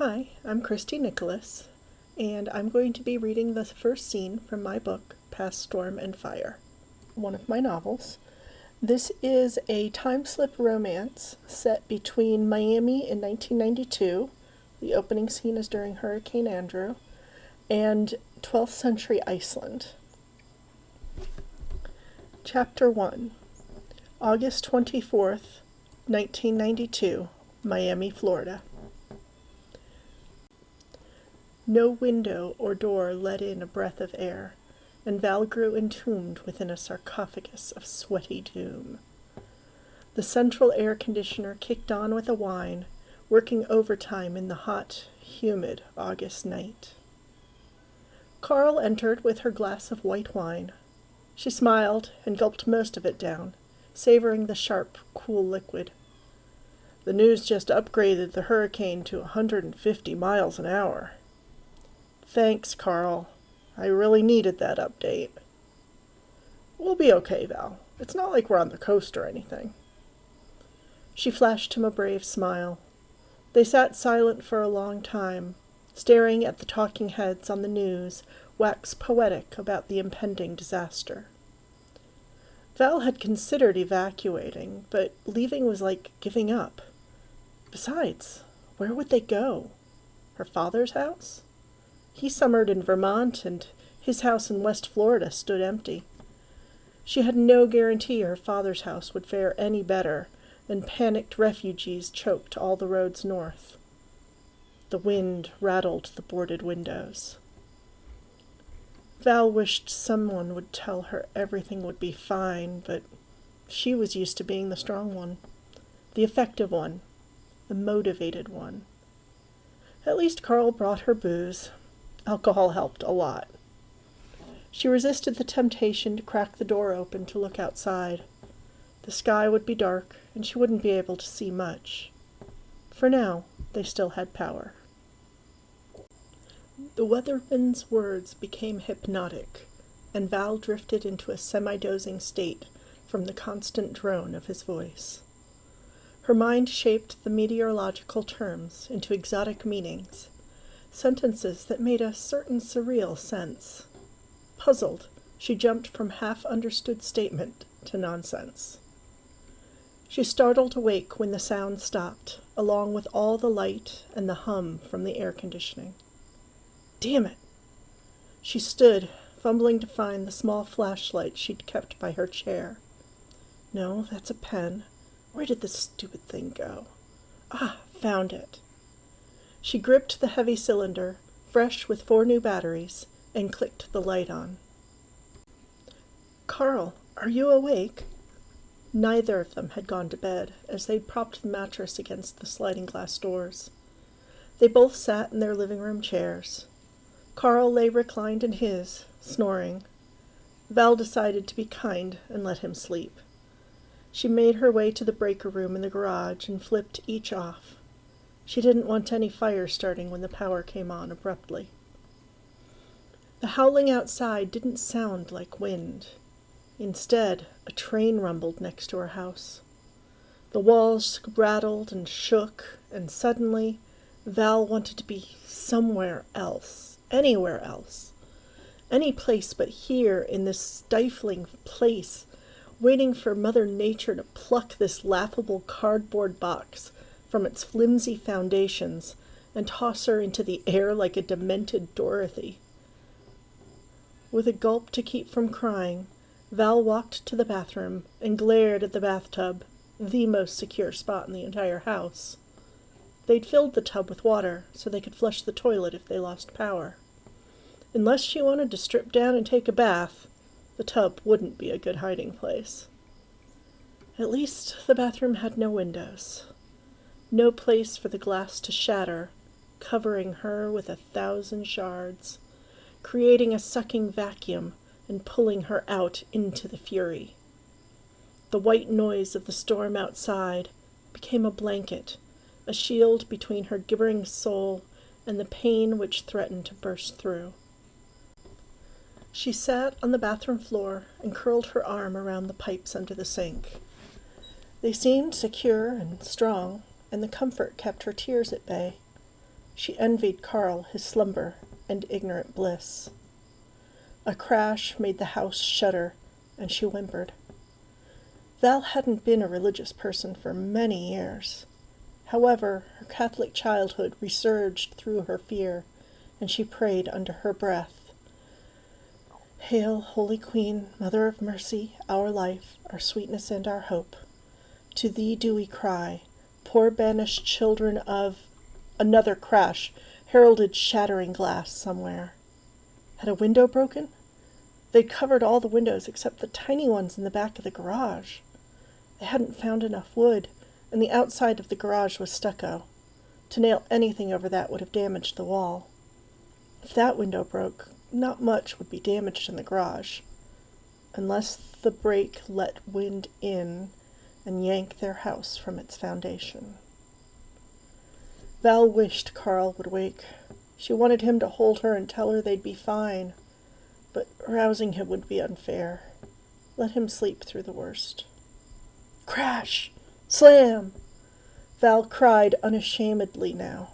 Hi, I'm Christy Nicholas, and I'm going to be reading the first scene from my book, Past Storm and Fire, one of my novels. This is a timeslip romance set between Miami in 1992, the opening scene is during Hurricane Andrew, and 12th century Iceland. Chapter 1, August 24th, 1992, Miami, Florida. No window or door let in a breath of air, and Val grew entombed within a sarcophagus of sweaty doom. The central air conditioner kicked on with a whine, working overtime in the hot, humid August night. Carl entered with her glass of white wine. She smiled and gulped most of it down, savoring the sharp, cool liquid. The news just upgraded the hurricane to 150 miles an hour. Thanks, Carl. I really needed that update. We'll be okay, Val. It's not like we're on the coast or anything. She flashed him a brave smile. They sat silent for a long time, staring at the talking heads on the news wax poetic about the impending disaster. Val had considered evacuating, but leaving was like giving up. Besides, where would they go? Her father's house? He summered in Vermont, and his house in West Florida stood empty. She had no guarantee her father's house would fare any better, and panicked refugees choked all the roads north. The wind rattled the boarded windows. Val wished someone would tell her everything would be fine, but she was used to being the strong one, the effective one, the motivated one. At least Carl brought her booze. Alcohol helped a lot. She resisted the temptation to crack the door open to look outside. The sky would be dark, and she wouldn't be able to see much. For now, they still had power. The weatherman's words became hypnotic, and Val drifted into a semi-dozing state from the constant drone of his voice. Her mind shaped the meteorological terms into exotic meanings, sentences that made a certain surreal sense. Puzzled, she jumped from half-understood statement to nonsense. She startled awake when the sound stopped, along with all the light and the hum from the air conditioning. Damn it! She stood, fumbling to find the small flashlight she'd kept by her chair. No, that's a pen. Where did this stupid thing go? Ah, found it. She gripped the heavy cylinder, fresh with 4 new batteries, and clicked the light on. Carl, are you awake? Neither of them had gone to bed, as they'd propped the mattress against the sliding glass doors. They both sat in their living room chairs. Carl lay reclined in his, snoring. Val decided to be kind and let him sleep. She made her way to the breaker room in the garage and flipped each off. She didn't want any fire starting when the power came on abruptly. The howling outside didn't sound like wind. Instead, a train rumbled next to her house. The walls rattled and shook, and suddenly Val wanted to be somewhere else, anywhere else. Any place but here, in this stifling place, waiting for Mother Nature to pluck this laughable cardboard box from its flimsy foundations and toss her into the air like a demented Dorothy. With a gulp to keep from crying, Val walked to the bathroom and glared at the bathtub, the most secure spot in the entire house. They'd filled the tub with water so they could flush the toilet if they lost power. Unless she wanted to strip down and take a bath, the tub wouldn't be a good hiding place. At least the bathroom had no windows. No place for the glass to shatter, covering her with 1,000 shards, creating a sucking vacuum and pulling her out into the fury. The white noise of the storm outside became a blanket, a shield between her gibbering soul and the pain which threatened to burst through. She sat on the bathroom floor and curled her arm around the pipes under the sink. They seemed secure and strong, and the comfort kept her tears at bay. She envied Carl his slumber and ignorant bliss. A crash made the house shudder, and she whimpered. Val hadn't been a religious person for many years. However, her Catholic childhood resurged through her fear, and she prayed under her breath. Hail, Holy Queen, Mother of Mercy, our life, our sweetness, and our hope. To thee do we cry, poor banished children of... Another crash heralded shattering glass somewhere. Had a window broken? They'd covered all the windows except the tiny ones in the back of the garage. They hadn't found enough wood, and the outside of the garage was stucco. To nail anything over that would have damaged the wall. If that window broke, not much would be damaged in the garage, unless the break let wind in and yank their house from its foundation. Val wished Carl would wake. She wanted him to hold her and tell her they'd be fine, but rousing him would be unfair. Let him sleep through the worst. Crash! Slam! Val cried unashamedly now.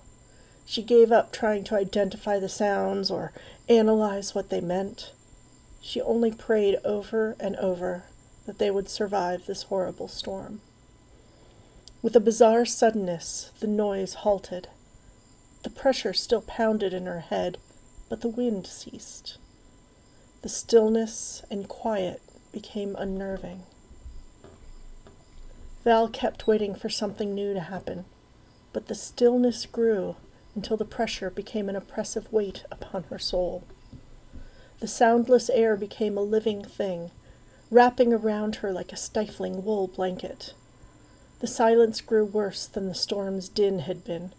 She gave up trying to identify the sounds or analyze what they meant. She only prayed over and over that they would survive this horrible storm. With a bizarre suddenness, the noise halted. The pressure still pounded in her head, but the wind ceased. The stillness and quiet became unnerving. Val kept waiting for something new to happen, but the stillness grew until the pressure became an oppressive weight upon her soul. The soundless air became a living thing, wrapping around her like a stifling wool blanket. The silence grew worse than the storm's din had been,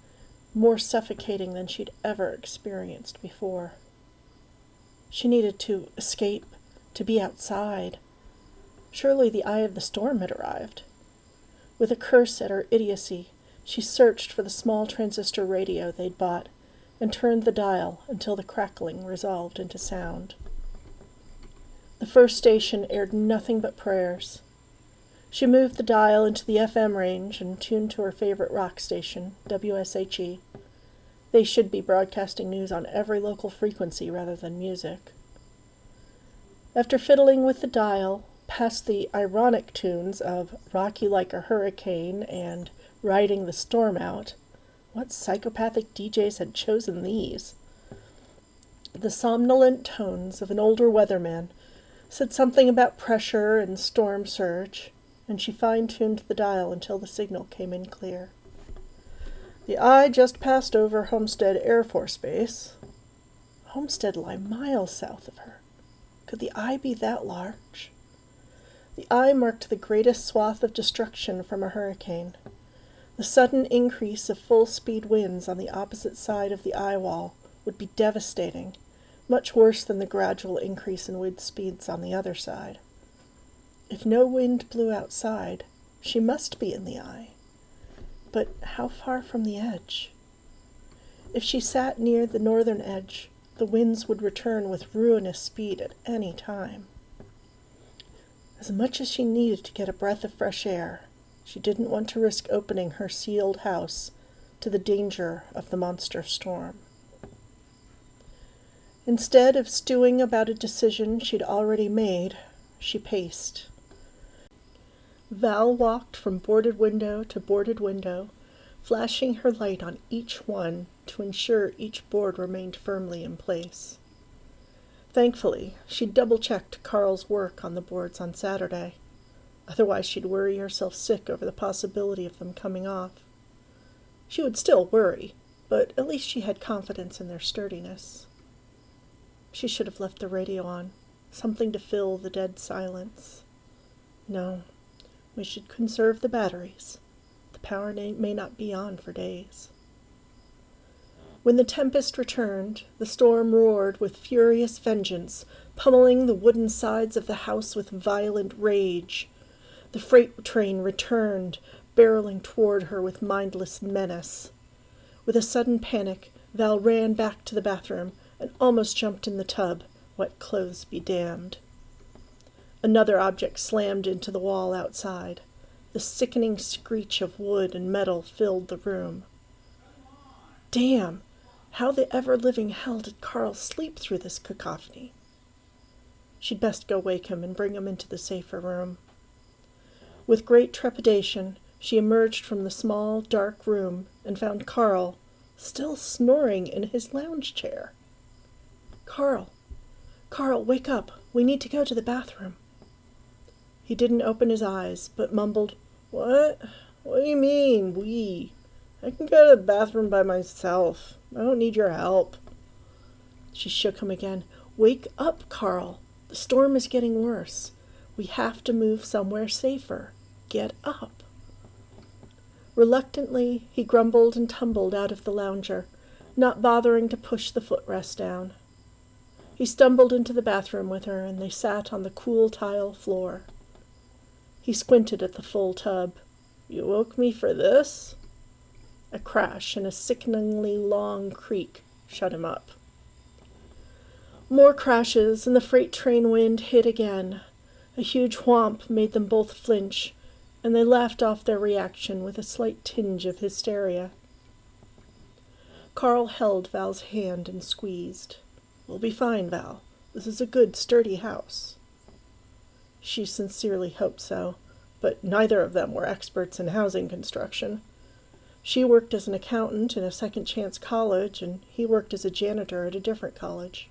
more suffocating than she'd ever experienced before. She needed to escape, to be outside. Surely the eye of the storm had arrived. With a curse at her idiocy, she searched for the small transistor radio they'd bought and turned the dial until the crackling resolved into sound. The first station aired nothing but prayers. She moved the dial into the FM range and tuned to her favorite rock station, WSHE. They should be broadcasting news on every local frequency rather than music. After fiddling with the dial, past the ironic tunes of Rock You Like a Hurricane and Riding the Storm Out, what psychopathic DJs had chosen these? The somnolent tones of an older weatherman said something about pressure and storm surge, and she fine-tuned the dial until the signal came in clear. The eye just passed over Homestead Air Force Base. Homestead lay miles south of her. Could the eye be that large? The eye marked the greatest swath of destruction from a hurricane. The sudden increase of full-speed winds on the opposite side of the eye wall would be devastating, much worse than the gradual increase in wind speeds on the other side. If no wind blew outside, she must be in the eye. But how far from the edge? If she sat near the northern edge, the winds would return with ruinous speed at any time. As much as she needed to get a breath of fresh air, she didn't want to risk opening her sealed house to the danger of the monster storm. Instead of stewing about a decision she'd already made, she paced. Val walked from boarded window to boarded window, flashing her light on each one to ensure each board remained firmly in place. Thankfully, she'd double-checked Carl's work on the boards on Saturday. Otherwise, she'd worry herself sick over the possibility of them coming off. She would still worry, but at least she had confidence in their sturdiness. She should have left the radio on, something to fill the dead silence. No, we should conserve the batteries. The power may not be on for days. When the tempest returned, the storm roared with furious vengeance, pummeling the wooden sides of the house with violent rage. The freight train returned, barreling toward her with mindless menace. With a sudden panic, Val ran back to the bathroom and almost jumped in the tub, wet clothes be damned. Another object slammed into the wall outside. The sickening screech of wood and metal filled the room. Damn! How the ever-living hell did Carl sleep through this cacophony? She'd best go wake him and bring him into the safer room. With great trepidation, she emerged from the small, dark room and found Carl still snoring in his lounge chair. Carl, wake up. We need to go to the bathroom." He didn't open his eyes, but mumbled, "What? What do you mean, we? I can go to the bathroom by myself. I don't need your help." She shook him again. "Wake up, Carl. The storm is getting worse. We have to move somewhere safer. Get up." Reluctantly, he grumbled and tumbled out of the lounger, not bothering to push the footrest down. He stumbled into the bathroom with her, and they sat on the cool tile floor. He squinted at the full tub. "You woke me for this?" A crash and a sickeningly long creak shut him up. More crashes, and the freight train wind hit again. A huge whomp made them both flinch, and they laughed off their reaction with a slight tinge of hysteria. Carl held Val's hand and squeezed. "We'll be fine, Val. This is a good, sturdy house." She sincerely hoped so, but neither of them were experts in housing construction. She worked as an accountant in a second-chance college, and he worked as a janitor at a different college.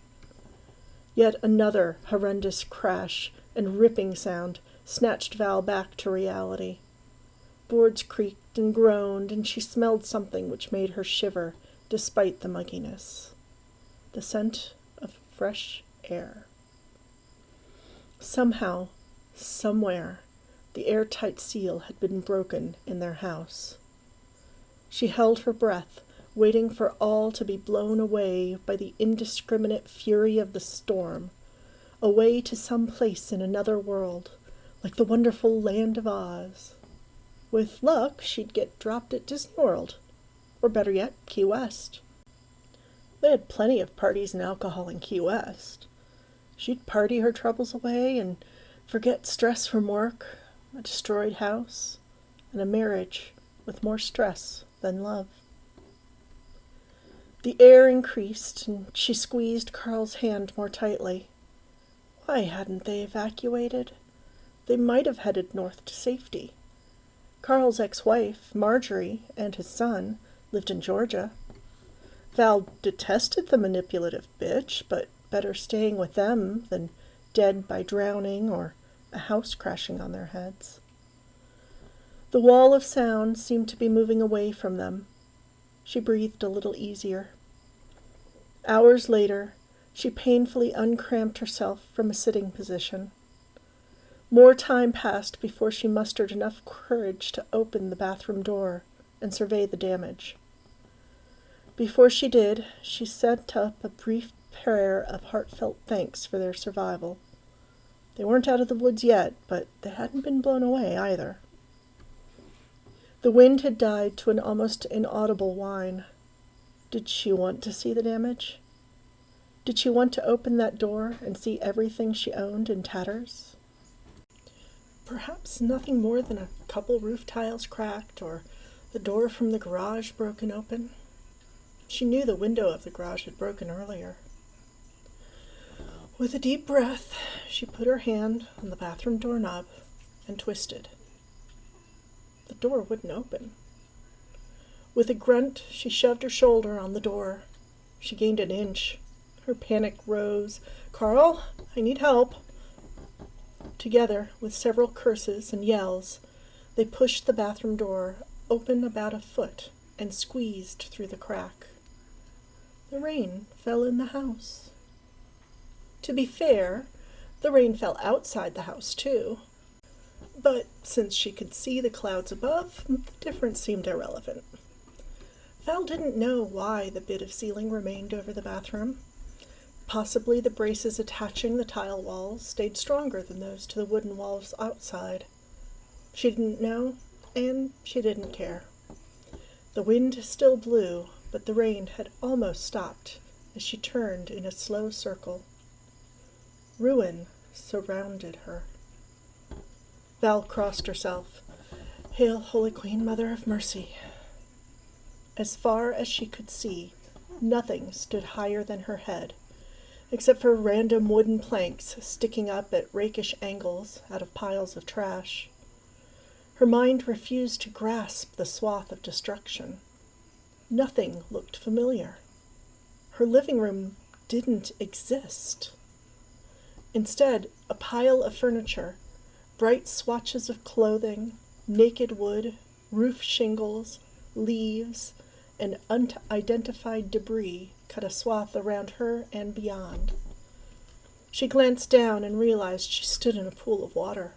Yet another horrendous crash and ripping sound snatched Val back to reality. Boards creaked and groaned, and she smelled something which made her shiver despite the mugginess. The scent of fresh air. Somehow, somewhere, the airtight seal had been broken in their house. She held her breath, waiting for all to be blown away by the indiscriminate fury of the storm, away to some place in another world, like the wonderful land of Oz. With luck, she'd get dropped at Disney World, or better yet, Key West. They had plenty of parties and alcohol in Key West. She'd party her troubles away and forget stress from work, a destroyed house, and a marriage with more stress than love. The air increased, and she squeezed Carl's hand more tightly. Why hadn't they evacuated? They might have headed north to safety. Carl's ex-wife, Marjorie, and his son lived in Georgia. Val detested the manipulative bitch, but better staying with them than dead by drowning or a house crashing on their heads. The wall of sound seemed to be moving away from them. She breathed a little easier. Hours later, she painfully uncramped herself from a sitting position. More time passed before she mustered enough courage to open the bathroom door and survey the damage. Before she did, she sent up a brief prayer of heartfelt thanks for their survival. They weren't out of the woods yet, but they hadn't been blown away either. The wind had died to an almost inaudible whine. Did she want to see the damage? Did she want to open that door and see everything she owned in tatters? Perhaps nothing more than a couple roof tiles cracked or the door from the garage broken open. She knew the window of the garage had broken earlier. With a deep breath, she put her hand on the bathroom doorknob and twisted. The door wouldn't open. With a grunt, she shoved her shoulder on the door. She gained an inch. Her panic rose. "Carl, I need help." Together, with several curses and yells, they pushed the bathroom door open about a foot and squeezed through the crack. The rain fell in the house. To be fair, the rain fell outside the house, too. But since she could see the clouds above, the difference seemed irrelevant. Val didn't know why the bit of ceiling remained over the bathroom. Possibly the braces attaching the tile walls stayed stronger than those to the wooden walls outside. She didn't know, and she didn't care. The wind still blew, but the rain had almost stopped as she turned in a slow circle. Ruin surrounded her. Val crossed herself. "Hail, Holy Queen, Mother of Mercy." As far as she could see, Nothing stood higher than her head, except for random wooden planks sticking up at rakish angles out of piles of trash. Her mind refused to grasp the swath of destruction. Nothing looked familiar. Her living room didn't exist. Instead, a pile of furniture, bright swatches of clothing, naked wood, roof shingles, leaves, and unidentified debris cut a swath around her and beyond. She glanced down and realized she stood in a pool of water,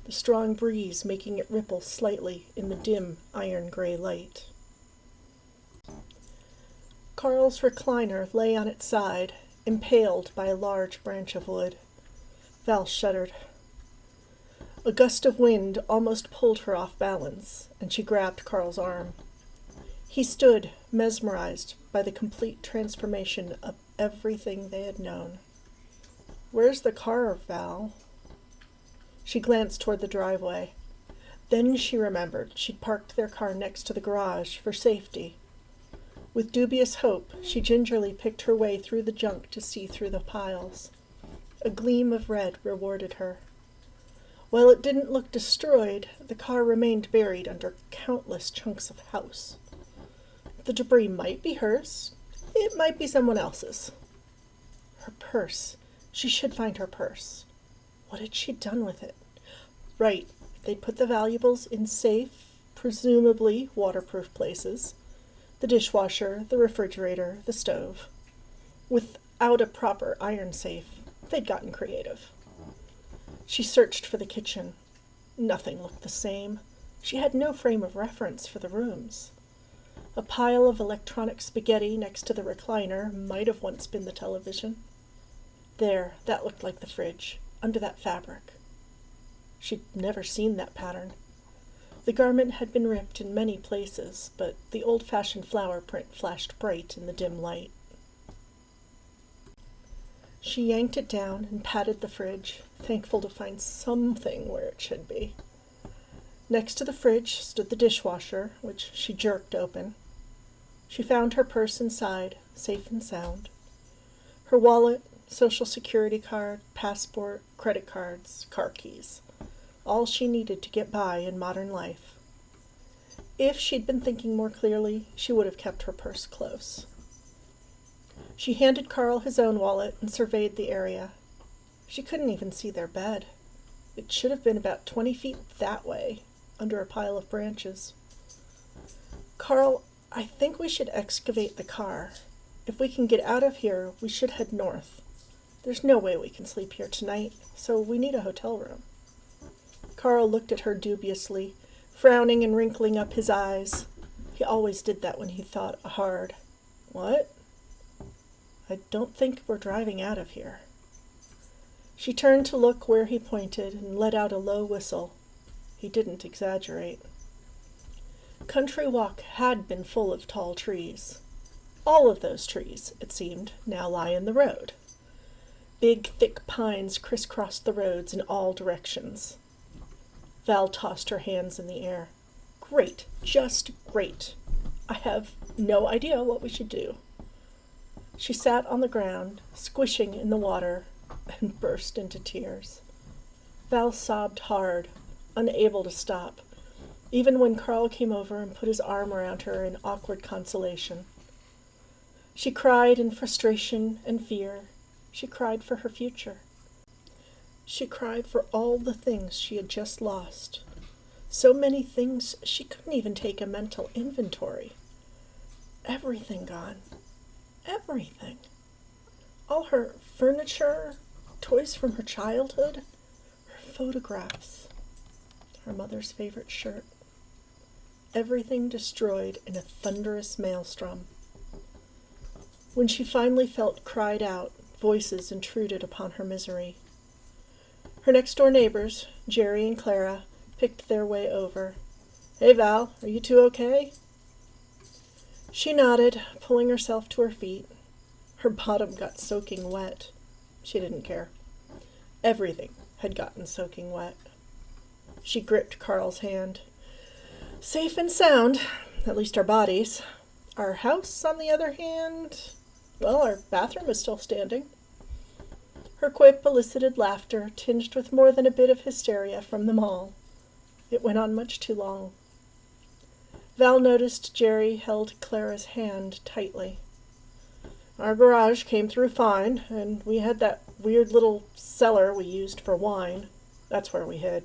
the strong breeze making it ripple slightly in the dim iron-gray light. Carl's recliner lay on its side, impaled by a large branch of wood. Val shuddered. A gust of wind almost pulled her off balance, and she grabbed Carl's arm. He stood, mesmerized by the complete transformation of everything they had known. "Where's the car, Val?" She glanced toward the driveway. Then she remembered she'd parked their car next to the garage for safety. With dubious hope, she gingerly picked her way through the junk to see through the piles. A gleam of red rewarded her. While it didn't look destroyed, the car remained buried under countless chunks of house. The debris might be hers. It might be someone else's. Her purse. She should find her purse. What had she done with it? Right, they'd put the valuables in safe, presumably waterproof places. The dishwasher, the refrigerator, the stove. Without a proper iron safe, they'd gotten creative. She searched for the kitchen. Nothing looked the same. She had no frame of reference for the rooms. A pile of electronic spaghetti next to the recliner might have once been the television. There, that looked like the fridge, under that fabric. She'd never seen that pattern. The garment had been ripped in many places, but the old-fashioned flower print flashed bright in the dim light. She yanked it down and patted the fridge, thankful to find something where it should be. Next to the fridge stood the dishwasher, which she jerked open. She found her purse inside, safe and sound. Her wallet, social security card, passport, credit cards, car keys. All she needed to get by in modern life. If she'd been thinking more clearly, she would have kept her purse close. She handed Carl his own wallet and surveyed the area. She couldn't even see their bed. It should have been about 20 feet that way, under a pile of branches. "Carl, I think we should excavate the car. If we can get out of here, we should head north. There's no way we can sleep here tonight, so we need a hotel room." Carl looked at her dubiously, frowning and wrinkling up his eyes. He always did that when he thought hard. "What?" "I don't think we're driving out of here." She turned to look where he pointed and let out a low whistle. He didn't exaggerate. Country Walk had been full of tall trees. All of those trees, it seemed, now lie in the road. Big, thick pines crisscrossed the roads in all directions. Val tossed her hands in the air. "Great, just great. I have no idea what we should do." She sat on the ground, squishing in the water, and burst into tears. Val sobbed hard, unable to stop, even when Carl came over and put his arm around her in awkward consolation. She cried in frustration and fear. She cried for her future. She cried for all the things she had just lost. So many things she couldn't even take a mental inventory. Everything gone. Everything. All her furniture, toys from her childhood, her photographs, her mother's favorite shirt. Everything destroyed in a thunderous maelstrom. When she finally felt cried out, voices intruded upon her misery. Her next-door neighbors, Jerry and Clara, picked their way over. "Hey, Val, are you two okay?" She nodded, pulling herself to her feet. Her bottom got soaking wet. She didn't care. Everything had gotten soaking wet. She gripped Carl's hand. "Safe and sound, at least our bodies. Our house, on the other hand, well, our bathroom is still standing. Her quip elicited laughter, tinged with more than a bit of hysteria from them all. It went on much too long. Val noticed Jerry held Clara's hand tightly. Our garage came through fine, and we had that weird little cellar we used for wine. That's where we hid.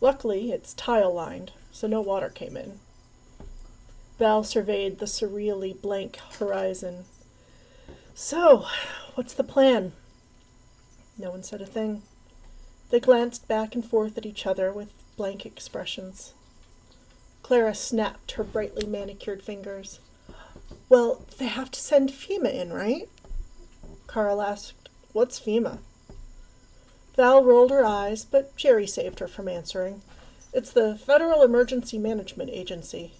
Luckily, it's tile-lined, so no water came in. Val surveyed the surreally blank horizon. So, what's the plan? No one said a thing. They glanced back and forth at each other with blank expressions. Clara snapped her brightly manicured fingers. Well, they have to send FEMA in, right? Carl asked, What's FEMA? Val rolled her eyes, but Jerry saved her from answering. It's the Federal Emergency Management Agency.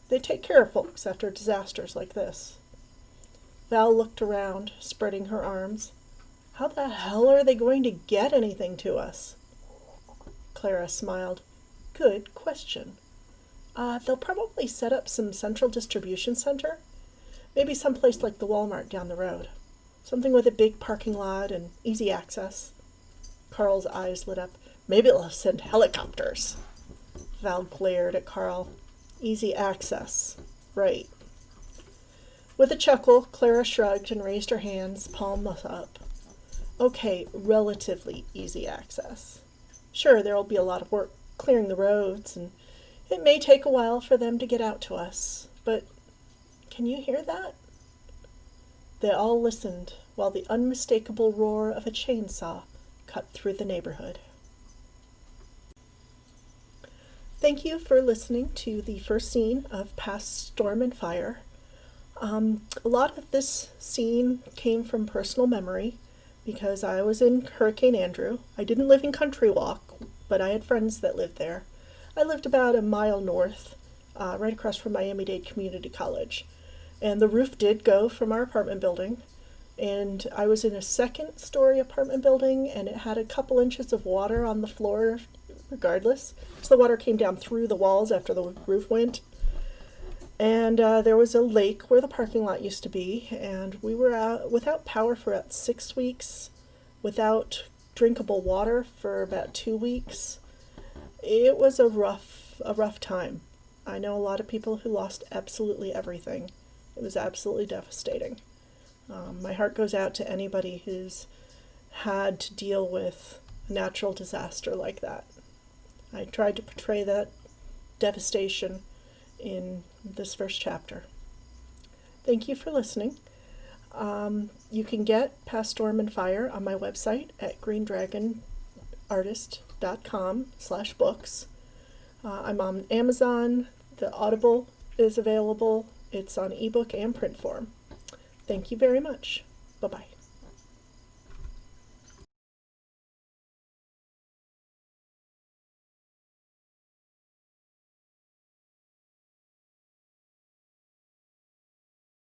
They take care of folks after disasters like this. Val looked around, spreading her arms. How the hell are they going to get anything to us? Clara smiled. Good question. They'll probably set up some central distribution center. Maybe someplace like the Walmart down the road. Something with a big parking lot and easy access. Carl's eyes lit up. Maybe they'll send helicopters. Val glared at Carl. Easy access. Right. With a chuckle, Clara shrugged and raised her hands, palms up. Okay, relatively easy access. Sure, there'll be a lot of work clearing the roads, and it may take a while for them to get out to us, but can you hear that? They all listened while the unmistakable roar of a chainsaw cut through the neighborhood. Thank you for listening to the first scene of Past Storm and Fire. A lot of this scene came from personal memory because I was in Hurricane Andrew. I didn't live in Country Walk, but I had friends that lived there. I lived about a mile north, right across from Miami-Dade Community College. And the roof did go from our apartment building. And I was in a second-story apartment building, and it had a couple inches of water on the floor regardless. So the water came down through the walls after the roof went. And there was a lake where the parking lot used to be, and we were out without power for about 6 weeks, without drinkable water for about 2 weeks. It was a rough time. I know a lot of people who lost absolutely everything. It was absolutely devastating. My heart goes out to anybody who's had to deal with a natural disaster like that. I tried to portray that devastation in this first chapter. Thank you for listening. You can get Past Storm and Fire on my website at greendragonartist.com/books. I'm on Amazon. The Audible is available. It's on ebook and print form. Thank you very much. Bye-bye.